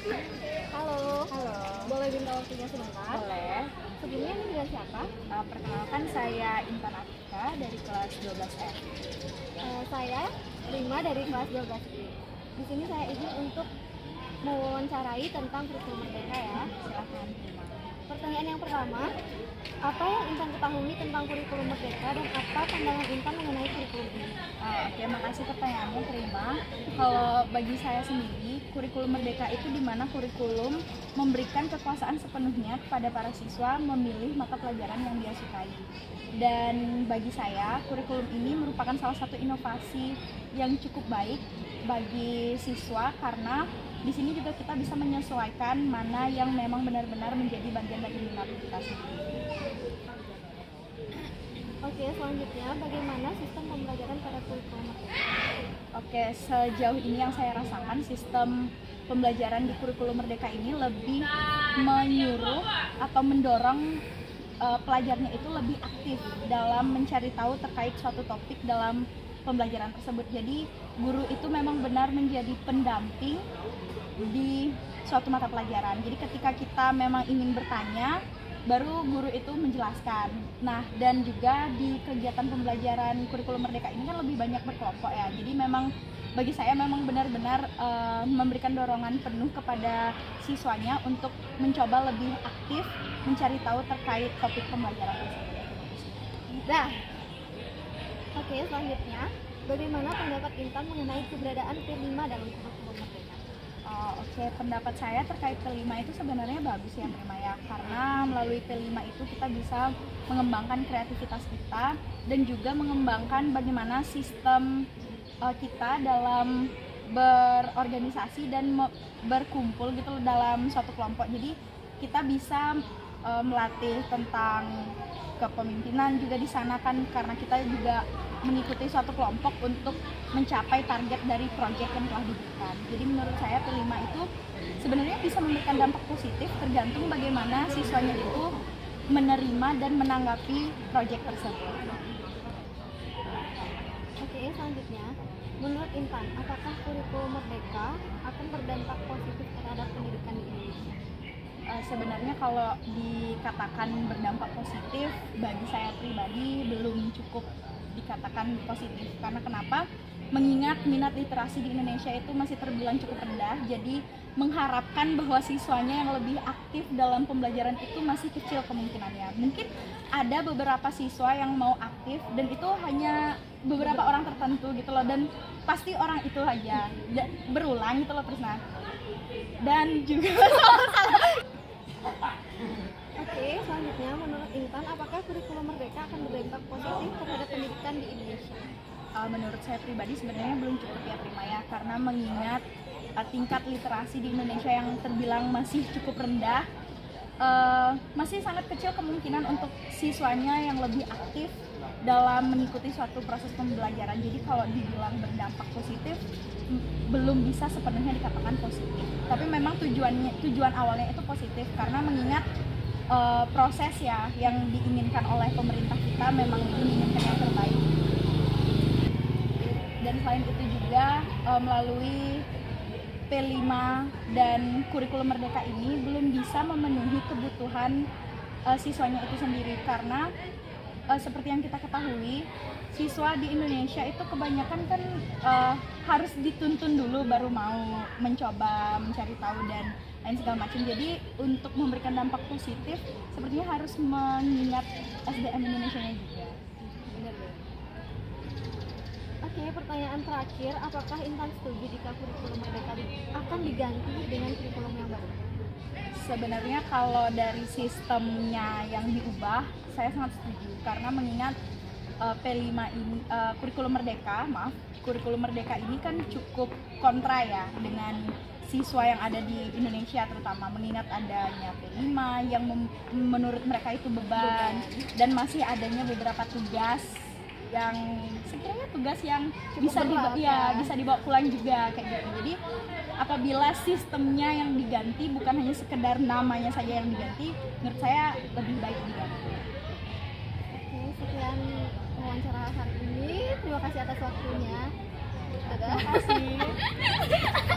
Halo, Halo, boleh minta waktunya sebentar? boleh. Sebelumnya ini dengan siapa? Perkenalkan saya Intan Atika dari kelas 12F. Saya Rima dari kelas 12B. Di sini saya izin untuk mewawancarai tentang kurikulum merdeka ya. Silakan Rima. Pertanyaan yang pertama, apa yang Intan ketahui tentang kurikulum merdeka dan apa pandangan Intan mengenai kurikulum ini? Oke, makasih pertanyaannya Rima. Kalau bagi saya sendiri, kurikulum merdeka itu di mana kurikulum memberikan kekuasaan sepenuhnya kepada para siswa memilih mata pelajaran yang dia sukai. Dan bagi saya, kurikulum ini merupakan salah satu inovasi yang cukup baik bagi siswa karena di sini juga kita bisa menyesuaikan mana yang memang benar-benar menjadi bagian dari minat kita sendiri. Oke, selanjutnya bagaimana sistem pembelajaran pada kurikulum merdeka? Oke, sejauh ini yang saya rasakan sistem pembelajaran di kurikulum merdeka ini lebih menyuruh atau mendorong pelajarnya itu lebih aktif dalam mencari tahu terkait suatu topik dalam pembelajaran tersebut. Jadi guru itu memang benar menjadi pendamping di suatu mata pelajaran. Jadi ketika kita memang ingin bertanya, baru guru itu menjelaskan. Nah, dan juga di kegiatan pembelajaran kurikulum merdeka ini kan lebih banyak berkelompok ya. Jadi memang bagi saya memang benar-benar memberikan dorongan penuh kepada siswanya untuk mencoba lebih aktif mencari tahu terkait topik pembelajaran tersebut. Nah, oke, selanjutnya bagaimana pendapat Intan mengenai keberadaan P5 dalam kurikulum merdeka? Oke, pendapat saya terkait P5 itu sebenarnya bagus ya Prima ya, karena melalui P5 itu kita bisa mengembangkan kreativitas kita dan juga mengembangkan bagaimana sistem kita dalam berorganisasi dan berkumpul gitu loh dalam suatu kelompok. Jadi kita bisa melatih tentang kepemimpinan juga di sana kan, karena kita juga mengikuti suatu kelompok untuk mencapai target dari proyek yang telah diberikan. Jadi menurut saya P5 itu sebenarnya bisa memberikan dampak positif tergantung bagaimana siswanya itu menerima dan menanggapi proyek tersebut. Oke, selanjutnya menurut Intan, apakah kurikulum merdeka akan berdampak positif terhadap pendidikan di Indonesia? Sebenarnya kalau dikatakan berdampak positif, bagi saya pribadi belum cukup dikatakan positif. Karena kenapa? Mengingat minat literasi di Indonesia itu masih terbilang cukup rendah, jadi mengharapkan bahwa siswanya yang lebih aktif dalam pembelajaran itu masih kecil kemungkinannya. Mungkin ada beberapa siswa yang mau aktif dan itu hanya beberapa orang tertentu gitu loh, dan pasti orang itu aja berulang gitu loh Prisna. Dan juga Oke, selanjutnya menurut Intan, apakah kurikulum merdeka akan berdampak positif terhadap pendidikan di Indonesia? menurut saya pribadi sebenarnya belum cukup ya Prima ya, karena mengingat tingkat literasi di Indonesia yang terbilang masih cukup rendah, masih sangat kecil kemungkinan untuk siswanya yang lebih aktif dalam mengikuti suatu proses pembelajaran. Jadi kalau dibilang berdampak positif, belum bisa sepenuhnya dikatakan positif. Tapi memang tujuan awalnya itu positif karena mengingat proses ya yang diinginkan oleh pemerintah kita memang menginginkan yang terbaik. Dan selain itu juga melalui P5 dan kurikulum merdeka ini belum bisa memenuhi kebutuhan siswanya itu sendiri, karena seperti yang kita ketahui, siswa di Indonesia itu kebanyakan kan harus dituntun dulu baru mau mencoba mencari tahu dan lain segala macam. Jadi untuk memberikan dampak positif sepertinya harus mengingat SDM Indonesianya juga. Benar ya. Oke, pertanyaan terakhir, apakah Intan setuju jika kurikulum merdeka akan diganti dengan kurikulum yang baru? Sebenarnya kalau dari sistemnya yang diubah, saya sangat setuju karena mengingat P5 ini kurikulum merdeka ini kan cukup kontra ya dengan siswa yang ada di Indonesia, terutama mengingat adanya P5 yang menurut mereka itu beban dan masih adanya beberapa tugas yang sebenarnya tugas yang bisa dibawa pulang juga kayak gitu. Jadi apabila sistemnya yang diganti bukan hanya sekedar namanya saja yang diganti, menurut saya lebih baik diganti. Oke, sekian wawancara hari ini. Terima kasih atas waktunya. Dadah. Terima kasih.